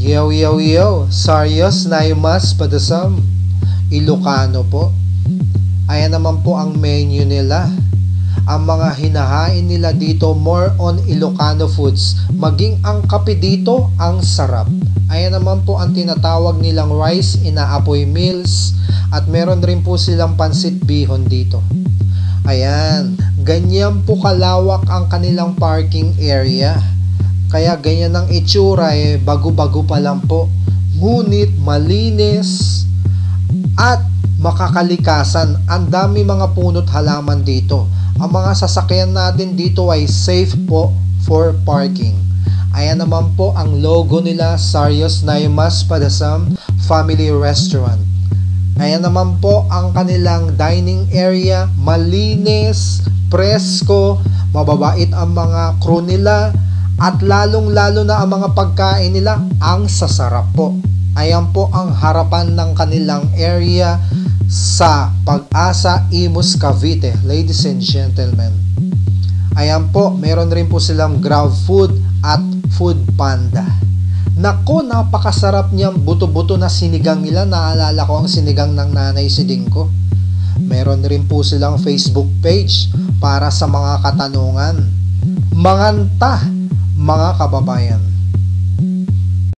Yo yo yo, Saryos Naimas Padasam, Ilocano po. Ayan naman po ang menu nila. Ang mga hinahain nila dito more on Ilocano foods. Maging ang kape dito ang sarap. Ayan naman po ang tinatawag nilang rice inaapoy meals. At meron rin po silang pansit bihon dito. Ayan, ganyan po kalawak ang kanilang parking area. Kaya ganyan ang itsura bago-bago pa lang po. Ngunit malinis at makakalikasan. Ang dami mga puno't halaman dito. Ang mga sasakyan natin dito ay safe po for parking. Ayan naman po ang logo nila, Saryos Naimas Padasam Family Restaurant. Ayan naman po ang kanilang dining area. Malinis, presko, mababait ang mga crew nila. At lalong-lalo na ang mga pagkain nila, ang sasarap po. Ayan po ang harapan ng kanilang area sa Pag-asa, Imus, Cavite. Ladies and gentlemen. Ayan po, meron rin po silang Grab Food at Food Panda. Nako, napakasarap niyang buto-buto na sinigang nila. Naalala ko ang sinigang ng Nanay Siding ko. Meron rin po silang Facebook page para sa mga katanungan. Manganta, mga kababayan.